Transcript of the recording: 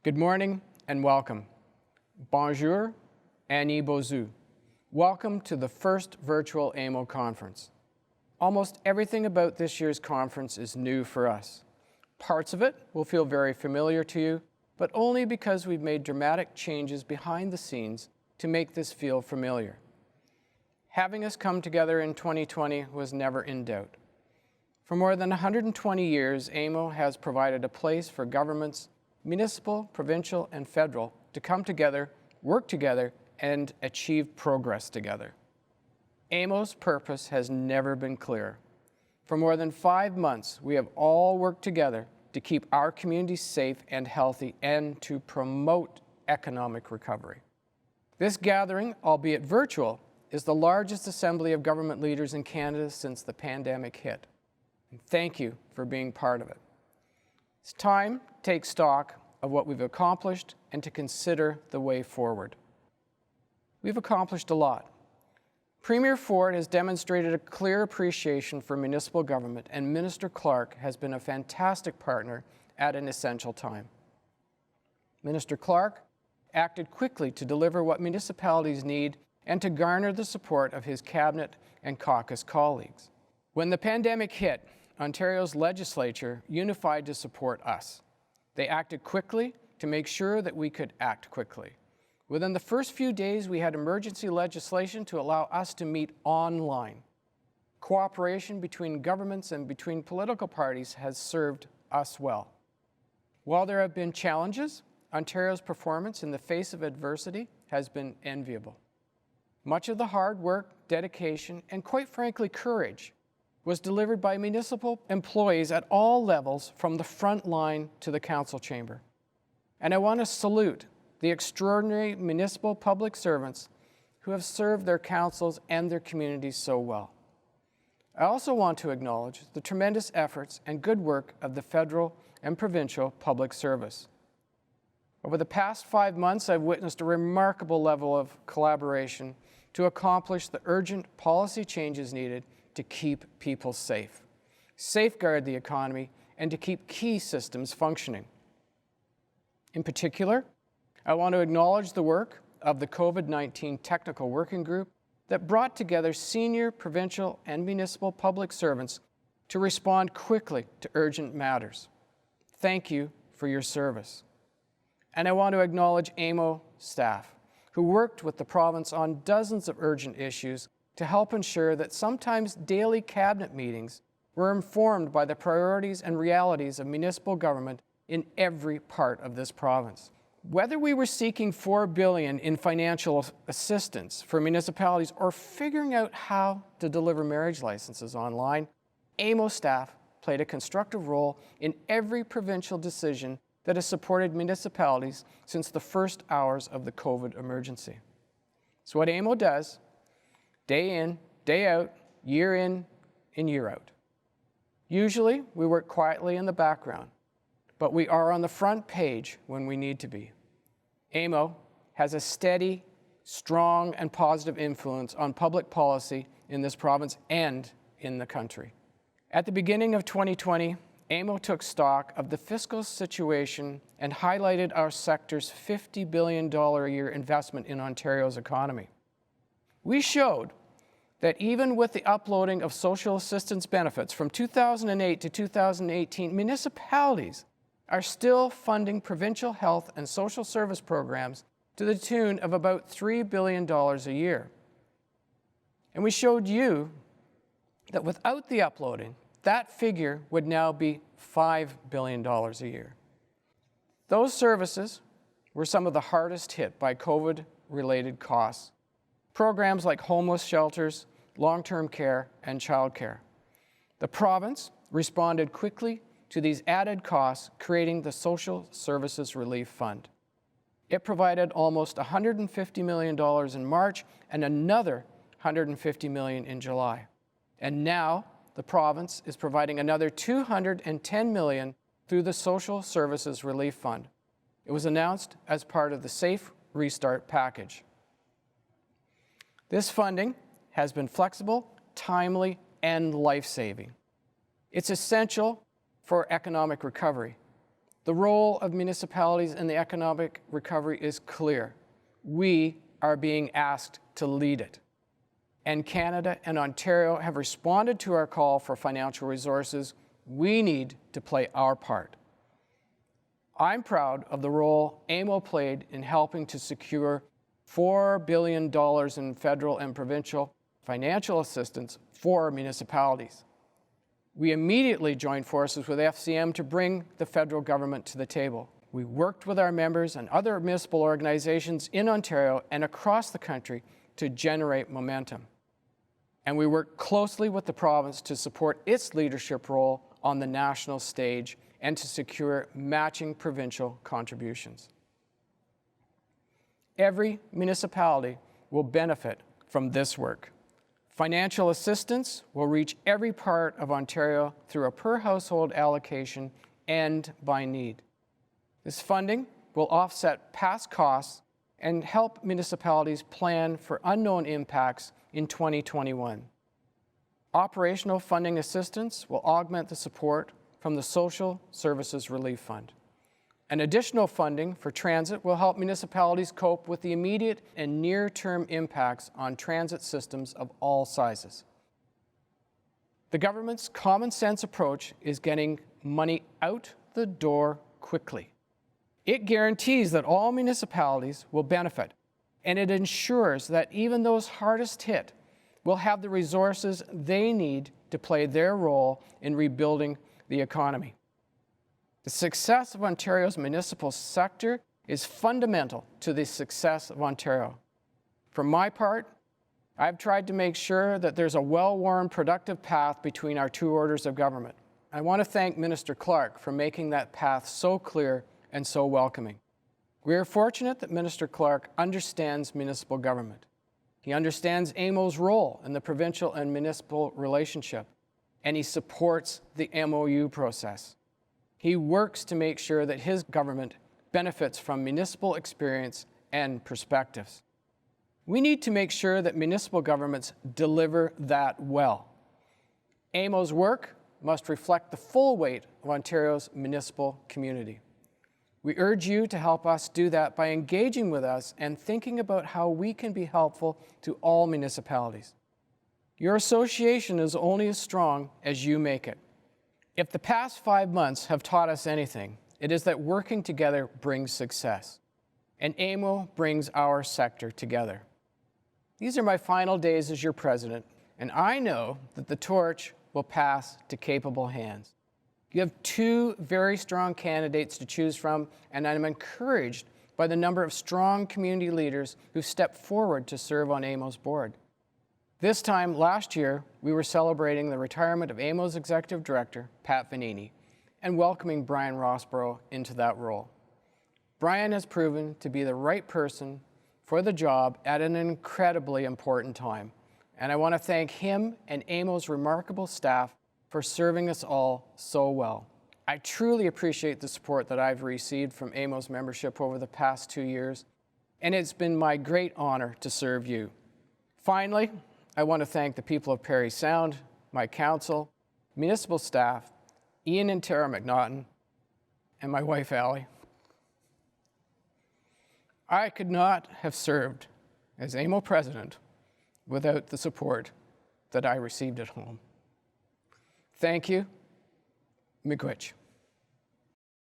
Good morning and welcome. Bonjour, Annie Bozu. Welcome to the first virtual AMO conference. Almost everything about this year's conference is new for us. Parts of it will feel very familiar to you, but only because we've made dramatic changes behind the scenes to make this feel familiar. Having us come together in 2020 was never in doubt. For more than 120 years, AMO has provided a place for governments, municipal, provincial, and federal, to come together, work together, and achieve progress together. AMO's purpose has never been clearer. For more than 5 months, we have all worked together to keep our communities safe and healthy and to promote economic recovery. This gathering, albeit virtual, is the largest assembly of government leaders in Canada since the pandemic hit. And thank you for being part of it. It's time to take stock of what we've accomplished and to consider the way forward. We've accomplished a lot. Premier Ford has demonstrated a clear appreciation for municipal government, and Minister Clark has been a fantastic partner at an essential time. Minister Clark acted quickly to deliver what municipalities need and to garner the support of his cabinet and caucus colleagues. When the pandemic hit, Ontario's legislature unified to support us. They acted quickly to make sure that we could act quickly. Within the first few days, we had emergency legislation to allow us to meet online. Cooperation between governments and between political parties has served us well. While there have been challenges, Ontario's performance in the face of adversity has been enviable. Much of the hard work, dedication, and quite frankly, courage was delivered by municipal employees at all levels from the front line to the council chamber. And I want to salute the extraordinary municipal public servants who have served their councils and their communities so well. I also want to acknowledge the tremendous efforts and good work of the federal and provincial public service. Over the past 5 months, I've witnessed a remarkable level of collaboration to accomplish the urgent policy changes needed to keep people safe, safeguard the economy, and to keep key systems functioning. In particular, I want to acknowledge the work of the COVID-19 Technical Working Group that brought together senior provincial and municipal public servants to respond quickly to urgent matters. Thank you for your service. And I want to acknowledge AMO staff who worked with the province on dozens of urgent issues to help ensure that sometimes daily cabinet meetings were informed by the priorities and realities of municipal government in every part of this province. Whether we were seeking $4 billion in financial assistance for municipalities or figuring out how to deliver marriage licenses online, AMO staff played a constructive role in every provincial decision that has supported municipalities since the first hours of the COVID emergency. It's what AMO does, day in, day out, year in and year out. Usually, we work quietly in the background, but we are on the front page when we need to be. AMO has a steady, strong, and positive influence on public policy in this province and in the country. At the beginning of 2020, AMO took stock of the fiscal situation and highlighted our sector's $50 billion a year investment in Ontario's economy. We showed that even with the uploading of social assistance benefits from 2008 to 2018, municipalities are still funding provincial health and social service programs to the tune of about $3 billion a year. And we showed you that without the uploading, that figure would now be $5 billion a year. Those services were some of the hardest hit by COVID-related costs. Programs like homeless shelters, long-term care, and childcare. The province responded quickly to these added costs, creating the Social Services Relief Fund. It provided almost $150 million in March and another $150 million in July. And now the province is providing another $210 million through the Social Services Relief Fund. It was announced as part of the Safe Restart package. This funding has been flexible, timely, and life-saving. It's essential for economic recovery. The role of municipalities in the economic recovery is clear. We are being asked to lead it. And Canada and Ontario have responded to our call for financial resources. We need to play our part. I'm proud of the role AMO played in helping to secure $4 billion in federal and provincial financial assistance for municipalities. We immediately joined forces with FCM to bring the federal government to the table. We worked with our members and other municipal organizations in Ontario and across the country to generate momentum. And we worked closely with the province to support its leadership role on the national stage and to secure matching provincial contributions. Every municipality will benefit from this work. Financial assistance will reach every part of Ontario through a per-household allocation and by need. This funding will offset past costs and help municipalities plan for unknown impacts in 2021. Operational funding assistance will augment the support from the Social Services Relief Fund. An additional funding for transit will help municipalities cope with the immediate and near-term impacts on transit systems of all sizes. The government's common sense approach is getting money out the door quickly. It guarantees that all municipalities will benefit, and it ensures that even those hardest hit will have the resources they need to play their role in rebuilding the economy. The success of Ontario's municipal sector is fundamental to the success of Ontario. For my part, I've tried to make sure that there's a well-worn, productive path between our two orders of government. I want to thank Minister Clark for making that path so clear and so welcoming. We are fortunate that Minister Clark understands municipal government. He understands AMO's role in the provincial and municipal relationship, and he supports the MOU process. He works to make sure that his government benefits from municipal experience and perspectives. We need to make sure that municipal governments deliver that well. AMO's work must reflect the full weight of Ontario's municipal community. We urge you to help us do that by engaging with us and thinking about how we can be helpful to all municipalities. Your association is only as strong as you make it. If the past 5 months have taught us anything, it is that working together brings success. And AMO brings our sector together. These are my final days as your president, and I know that the torch will pass to capable hands. You have two very strong candidates to choose from, and I'm encouraged by the number of strong community leaders who stepped forward to serve on AMO's board. This time last year, we were celebrating the retirement of AMO's Executive Director, Pat Vanini, and welcoming Brian Rossborough into that role. Brian has proven to be the right person for the job at an incredibly important time, and I want to thank him and AMO's remarkable staff for serving us all so well. I truly appreciate the support that I've received from AMO's membership over the past 2 years, and it's been my great honor to serve you. Finally, I want to thank the people of Parry Sound, my council, municipal staff, Ian and Tara McNaughton, and my wife, Allie. I could not have served as AMO president without the support that I received at home. Thank you. Miigwech.